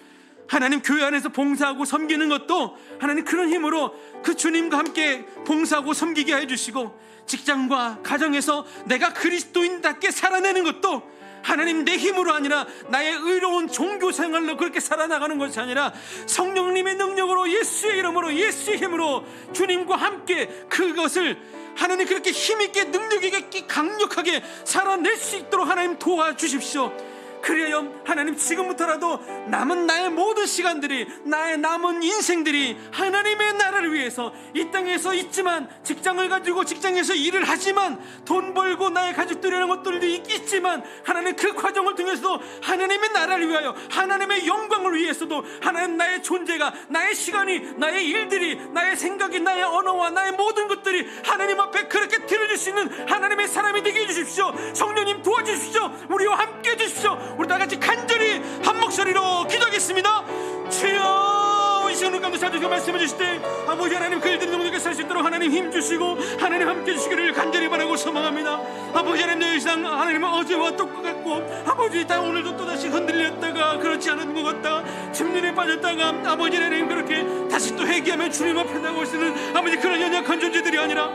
하나님, 교회 안에서 봉사하고 섬기는 것도 하나님 그런 힘으로 그 주님과 함께 봉사하고 섬기게 해주시고, 직장과 가정에서 내가 그리스도인답게 살아내는 것도 하나님 내 힘으로 아니라 나의 의로운 종교 생활로 그렇게 살아나가는 것이 아니라 성령님의 능력으로, 예수의 이름으로, 예수의 힘으로 주님과 함께 그것을 하나님 그렇게 힘있게 능력있게 강력하게 살아낼 수 있도록 하나님 도와주십시오. 그래요, 하나님 지금부터라도 남은 나의 모든 시간들이, 나의 남은 인생들이 하나님의 나라를 위해서 이 땅에서 있지만, 직장을 가지고 직장에서 일을 하지만 돈 벌고 나의 가족들이라는 것들도 있지만 하나님 그 과정을 통해서도 하나님의 나라를 위하여, 하나님의 영광을 위해서도 하나님 나의 존재가, 나의 시간이, 나의 일들이, 나의 생각이, 나의 언어와 나의 모든 것들이 하나님 앞에 그렇게 드려질 수 있는 하나님의 사람이 되게 해주십시오. 성령님 도와주십시오. 우리와 함께 해주십시오. 우리 다 같이 간절히 한 목소리로 기도하겠습니다. 주여, 이 시간을 가운데 찾으시고 말씀해 주실 때 아버지 하나님 그 일들이 능력에 살 수 있도록 하나님 힘주시고 하나님 함께 주시기를 간절히 바라고 소망합니다. 아버지 하나님 더 이상 하나님은 어제와 똑같고 아버지 다 오늘도 또다시 흔들렸다가 그렇지 않은 것 같다 침륜에 빠졌다가 아버지 하나님 그렇게 다시 또 회개하면 주님 앞에 나올 수 있는 아버지 그런 연약한 존재들이 아니라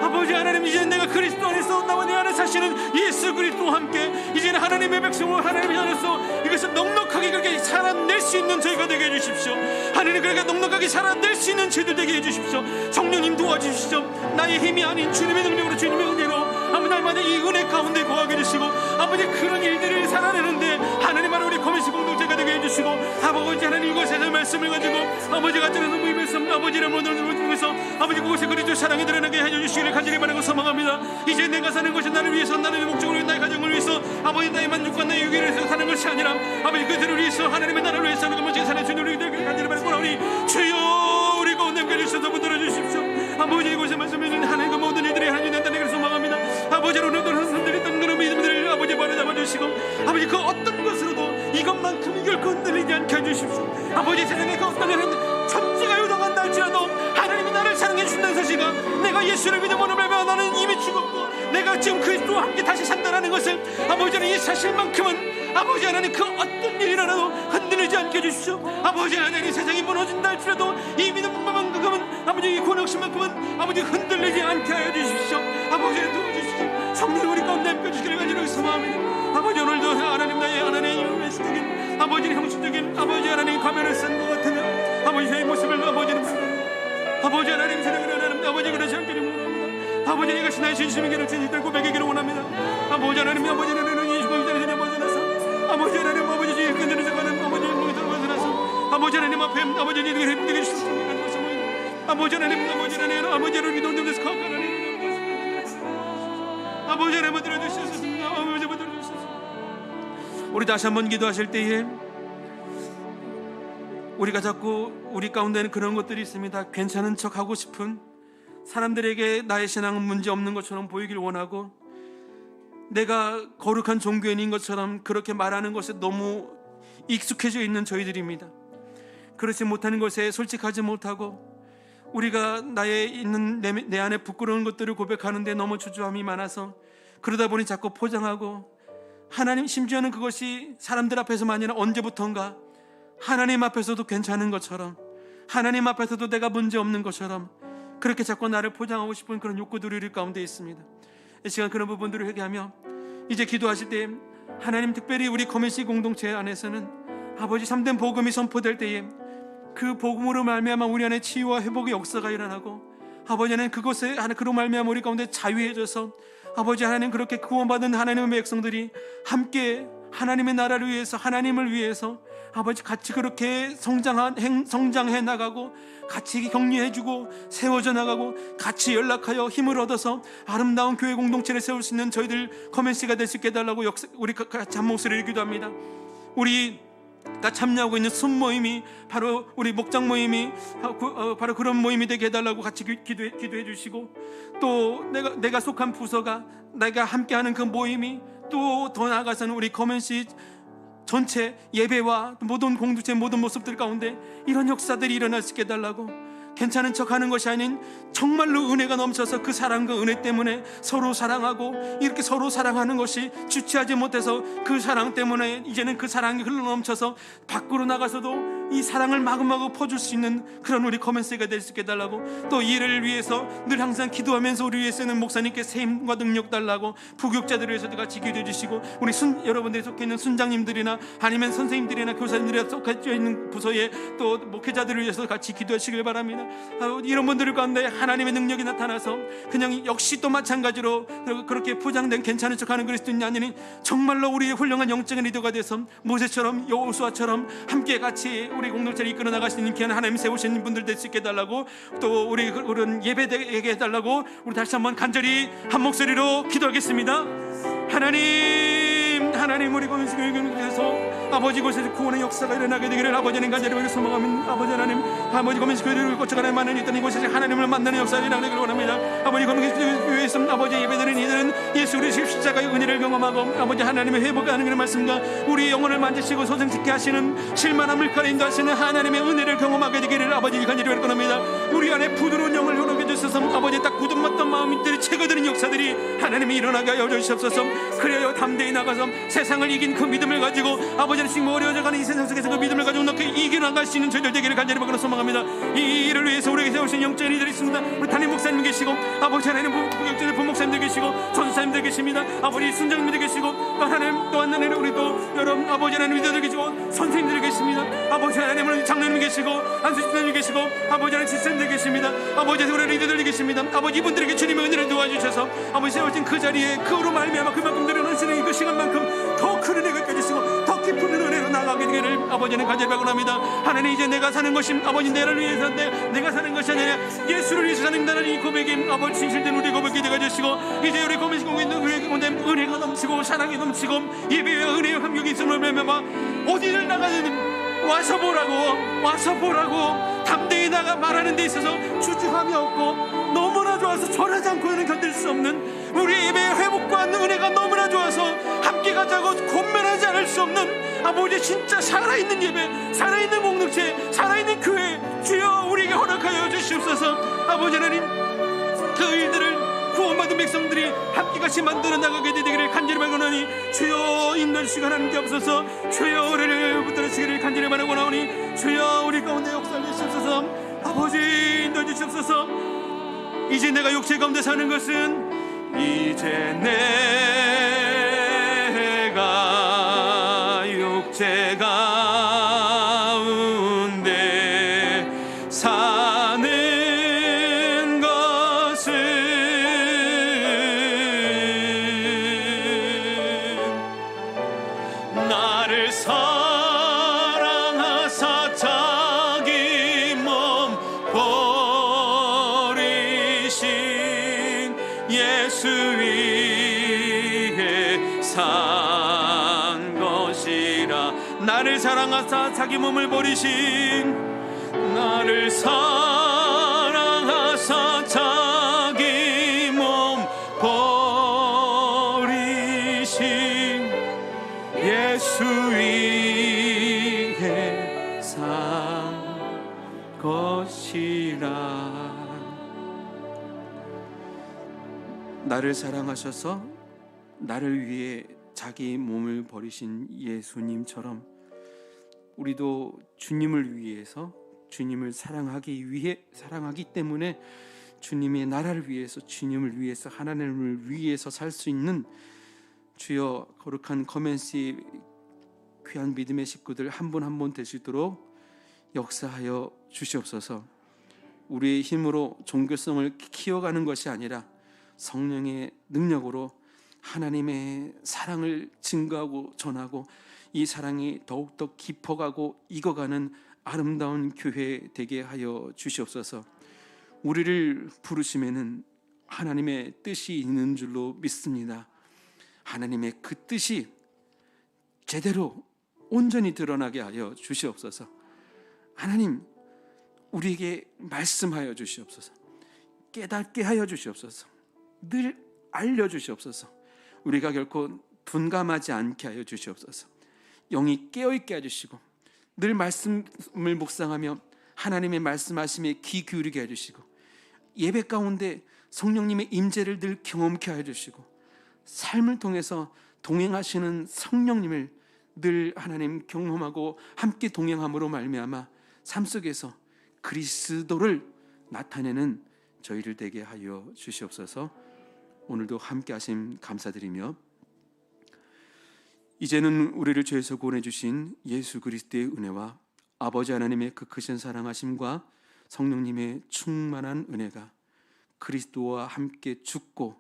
아버지 하나님 이제 내가 그리스도 안에서 나와 내 안에 사시는 예수 그리스도와 함께 이제는 하나님의 백성으로 하나님의 안에서 이것을 넉넉하게 그렇게 살아낼 수 있는 저희가 되게 해주십시오. 하나님 그렇게 넉넉하게 살아낼 수 있는 저희들 되게 해주십시오. 성령님 도와주십시오. 나의 힘이 아닌 주님의 능력으로 주님의 은혜로 아버지 날마다 이 은혜 가운데 거하게 해주시고 아버지 그런 일들을 살아내는데 하나님 바로 우리 커뮤니티 공동체가 되게 해주시고 아버지 하나님 이곳에서 말씀을 가지고 아버지가 드러는 모임에서 아버지를 모여서 아버지 그곳에 그리스도 사랑이 드러나게 해주시기를 간절히 바라고 소망합니다. 이제 내가 사는 것이 나를 위해서 나의 목적을 위해 나의 가정을 위해서 아버지 나의 만족과 나의 유기를 위해서 사는 것이 아니라 아버지 그들을 위해서 하나님의 나라를 위해서 사는 것을 사는 주님을 되기를 간절히 바라고 우리 주여 우리 가운데 함께 해주셔서 붙들어 주십시오. 아버지 이곳에 말씀해 주신 하나님 그 모든 일들이 하나님 된다는 것을 소망합니다. 아버지 오늘도 흔들렸던 그런 믿음들을 아버지 바로잡아 주시고 아버지 그 어떤 것으로도 이것만큼 결코 흔들리지 않게 해주십시오. 아버지 세상에 그 어떤 천지가 요동한다 할지라도 하나님이 나를 사랑해 주신다는 사실과 내가 예수를 믿음으로 말미암아 나는 이미 죽었고 내가 지금 그리스도와 함께 다시 산다는 것을 아버지 하나님 이 사실만큼은 아버지 하나님 그 어떤 일이라도 흔들리지 않게 해주십시오. 아버지 하나님 세상이 무너진다 할지라도 이 믿음만큼은 아버지 이 권역심만큼은 아버지 흔들리지 않게 하여 주십시오. 아버지 도와주십시오. 성령 우리 가운데 함께 주시기를 간절히 소망합니다. 아버지 오늘도 하나님 나의 하나님의 외식적인 아버지 형식적인 아버지 하나님 가면을 쓴 것 같으면 아버지 저의 모습을 아버지는 부르는 아버지 하나님 사랑을 하나님 아버지 그러지 않기를 원합니다. 아버지 이것이 나의 진심이기를 진실을 고백하기를 원합니다. 아버지 하나님 아버지 하나님 이 시간에 벗어나서 아버지 하나님 아버지 주의 끈들을 잡아는 아버지 영광에서 벗어나서 아버지 하나님 앞에 아버지 하나님 회복되게 주시옵소서. 아버지 하나님 아버지 하나님 아버지 하나님 믿음 좀 되서 아버지 하나님 들어주시옵소서. 아버지 들어주시옵소서. 우리 다시 한번 기도하실 때에 우리가 자꾸 우리 가운데는 그런 것들이 있습니다. 괜찮은 척 하고 싶은 사람들에게 나의 신앙은 문제 없는 것처럼 보이길 원하고 내가 거룩한 종교인인 것처럼 그렇게 말하는 것에 너무 익숙해져 있는 저희들입니다. 그렇지 못하는 것에 솔직하지 못하고 우리가 나의 있는 내 안에 부끄러운 것들을 고백하는데 너무 주저함이 많아서 그러다 보니 자꾸 포장하고 하나님 심지어는 그것이 사람들 앞에서만 아니라 언제부턴가 하나님 앞에서도 괜찮은 것처럼 하나님 앞에서도 내가 문제 없는 것처럼 그렇게 자꾸 나를 포장하고 싶은 그런 욕구들이 우리 가운데 있습니다. 이 시간 그런 부분들을 회개하며 이제 기도하실 때 하나님 특별히 우리 커뮤니티 공동체 안에서는 아버지 참된 복음이 선포될 때에 그 복음으로 말미암아 우리 안에 치유와 회복의 역사가 일어나고 아버지는 그것에 그로 말미암아 우리 가운데 자유해져서 아버지 하나님 그렇게 구원받은 하나님의 백성들이 함께 하나님의 나라를 위해서 하나님을 위해서 아버지 같이 그렇게 성장해 나가고 같이 격려해주고 세워져 나가고 같이 연락하여 힘을 얻어서 아름다운 교회 공동체를 세울 수 있는 저희들 커뮤니티가 될 수 있게 해달라고 우리 같이 한 목소리를 기도합니다. 우리가 참여하고 있는 순모임이 바로 우리 목장 모임이 바로 그런 모임이 되게 해달라고 같이 기도해 주시고 또 내가 속한 부서가 내가 함께하는 그 모임이 또 더 나아가서는 우리 커뮤니티 전체 예배와 모든 공동체 모든 모습들 가운데 이런 역사들이 일어날 수 있게 해달라고 괜찮은 척하는 것이 아닌 정말로 은혜가 넘쳐서 그 사랑과 은혜 때문에 서로 사랑하고 이렇게 서로 사랑하는 것이 주체하지 못해서 그 사랑 때문에 이제는 그 사랑이 흘러넘쳐서 밖으로 나가서도 이 사랑을 마구마구 퍼줄 수 있는 그런 우리 커맨스가 될 수 있게 해달라고 또 이를 위해서 늘 항상 기도하면서 우리 위해서는 목사님께 세임과 능력 달라고 부교육자들을 위해서도 같이 기도해 주시고 우리 여러분들이 속해 있는 순장님들이나 아니면 선생님들이나 교사님들이 속해 있는 부서에 또 목회자들을 위해서 같이 기도하시길 바랍니다. 이런 분들 가운데 하나님의 능력이 나타나서 그냥 역시 또 마찬가지로 그렇게 포장된 괜찮은 척하는 그리스도인이 아니니 정말로 우리의 훌륭한 영적인 리더가 돼서 모세처럼 여호수아처럼 함께 같이 우리 공동체를 이끌어 나갈 수 있는 귀한 하나님 세우신 분들 될 수 있게 해달라고 또 우리 그런 예배되게 해달라고 우리 다시 한번 간절히 한 목소리로 기도하겠습니다. 하나님 하나님 우리 공식에서 아버지 곳에서 구원의 역사가 일어나게 되기를 아버지는 간절히 소망하면 아버지 하나님 아버지 공식교회를 거쳐가는 많은 있던 이곳에서 하나님을 만나는 역사를 일어나기를 원합니다. 아버지 공식교회에서 아버지 예배드리는 이들은 예수 그리스도의 십자가의 은혜를 경험하고 아버지 하나님의 회복하는 그런 말씀과 우리 영혼을 만지시고 소생시게 하시는 실만함을 가려 인도하시는 하나님의 은혜를 경험하게 되기를 아버지 간절히 원합니다. 우리 안에 부드러운 영을 허락해 주셔서 아버지 딱 굳은맞던 마음들이 채거드는 역사들이 하나님이 일어나게 하여 주시옵소서. 그래야 담대히 나가서 세상을 이긴 그 믿음을 가지고 아버지는 지금 어려워져가는 이 세상 속에서 그 믿음을 가지고 높게 이겨나갈 수 있는 저희들 되기를 간절히 바꾸는 소망합니다. 이 일을 위해서 우리에게 세우신 영적인 이들이 있습니다. 우리 담임 목사님 계시고 아버지 하나님 부역전의 부목사님들 계시고 전사님들 계십니다. 아버지 순장님들 계시고 또 하나님 또 하나님 우리 또 여러분 아버지 하나님 리더들 계시고 선생님들 계십니다. 아버지 하나님 우리 장로님 계시고 안수집사님 계시고 아버지 하나님 집사님들 계십니다. 아버지 우리 리더들 계십니다. 아버지 이분들에게 주님의 은혜를 도와주셔서 아버지 세워진 그 자리에 그로 말미암아 그만큼 늘어난 신앙이 그 시간만큼 더 큰 은혜가 껴주시고 더 깊은 은혜로 나가게 되기를 아버지는 간절히 바랍니다. 하나님 이제 내가 사는 것이 아버지 나를 위해서 내가 사는 것이 아니라 예수를 위해서 사는다는 이 고백이 아버지 진실된 우리 고백이 되어주시고 이제 우리 고백하고 있는 우리 가운데 은혜가 넘치고 사랑이 넘치고 예배와 은혜와 감격이 있음을 매매마 어디를 나가든 와서 보라고 담대히 나가 말하는 데 있어서 주저함이 없고 너무나 좋아서 절하지 않고는 견딜 수 없는 우리 예배의 회복과 은혜가 너무나 좋아서 함께 가자고 권면하지 않을 수 없는 아버지 진짜 살아있는 예배 살아있는 공동체 살아있는 교회 주여 우리에게 허락하여 주시옵소서. 아버지 하나님 그 일들을 구원받은 백성들이 함께같이 만들어 나가게 되기를 간절히 바라오니 주여 인도하시고 하나님께 없어서 주여 우리를 붙들으시기를 간절히 바라오니 주여 우리 가운데 역사를 주시옵소서. 아버지 인도해 주시옵소서. 이제 내가 육체 가운데 사는 것은 이제 내가 육체 가운데 사는 나를 사랑하사 자기 몸 버리신 예수 위에 산 것이라. 나를 사랑하사 자기 몸을 버리신 나를 사랑하사 자기 몸 버리신 예수 위에 산 것이라. 나를 사랑하셔서 나를 위해 자기 몸을 버리신 예수님처럼 우리도 주님을 위해서 주님을 사랑하기 때문에 주님의 나라를 위해서 주님을 위해서 하나님을 위해서 살 수 있는 주여 거룩한 커맨시 귀한 믿음의 식구들 한 분 한 분 되시도록 역사하여 주시옵소서. 우리의 힘으로 종교성을 키워가는 것이 아니라 성령의 능력으로 하나님의 사랑을 증거하고 전하고 이 사랑이 더욱더 깊어가고 익어가는 아름다운 교회 되게 하여 주시옵소서. 우리를 부르심에는 하나님의 뜻이 있는 줄로 믿습니다. 하나님의 그 뜻이 제대로 온전히 드러나게 하여 주시옵소서. 하나님 우리에게 말씀하여 주시옵소서. 깨닫게 하여 주시옵소서. 늘 알려주시옵소서. 우리가 결코 둔감하지 않게 하여 주시옵소서. 영이 깨어있게 해주시고 늘 말씀을 묵상하며 하나님의 말씀하심에 귀 기울이게 해주시고 예배 가운데 성령님의 임재를 늘 경험케 해주시고 삶을 통해서 동행하시는 성령님을 늘 하나님 경험하고 함께 동행함으로 말미암아 삶 속에서 그리스도를 나타내는 저희를 되게 하여 주시옵소서. 오늘도 함께 하심 감사드리며 이제는 우리를 죄에서 구원해 주신 예수 그리스도의 은혜와 아버지 하나님의 그 크신 사랑하심과 성령님의 충만한 은혜가 그리스도와 함께 죽고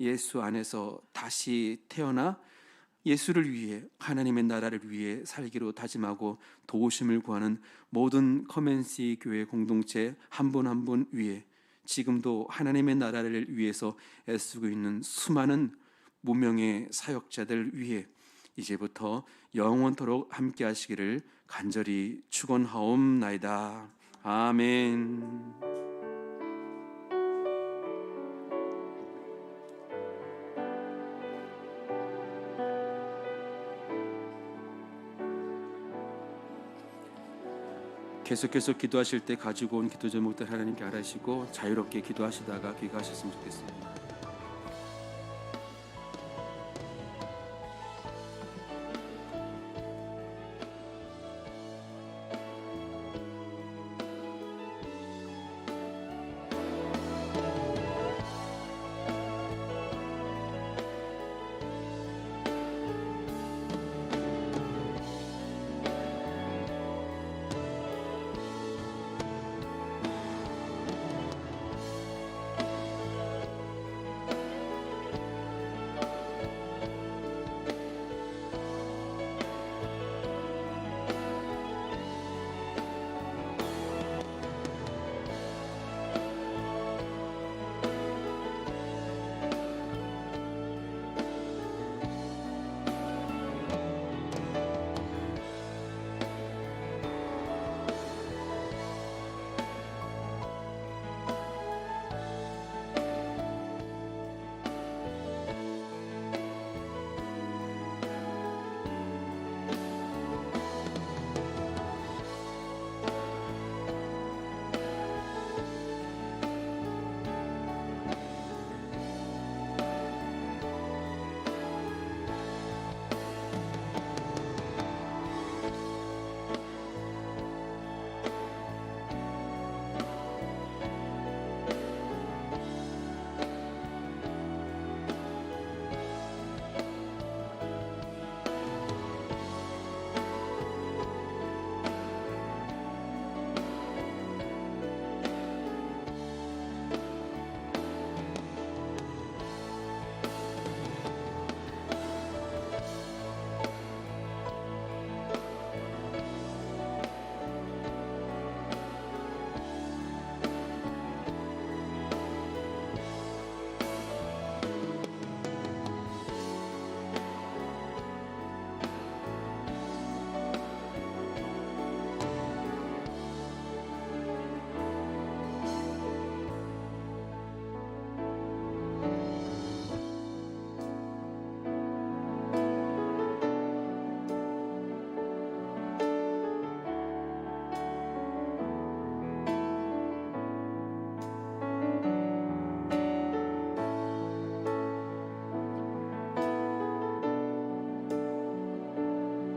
예수 안에서 다시 태어나 예수를 위해 하나님의 나라를 위해 살기로 다짐하고 도우심을 구하는 모든 커맨시 교회 공동체 한 분 한 분 위에 지금도 하나님의 나라를 위해서 애쓰고 있는 수많은 무명의 사역자들 위해 이제부터 영원토록 함께 하시기를 간절히 축원하옵나이다. 아멘. 계속해서 기도하실 때 가지고 온 기도 제목들 하나님께 알아시고 자유롭게 기도하시다가 귀가하셨으면 좋겠습니다.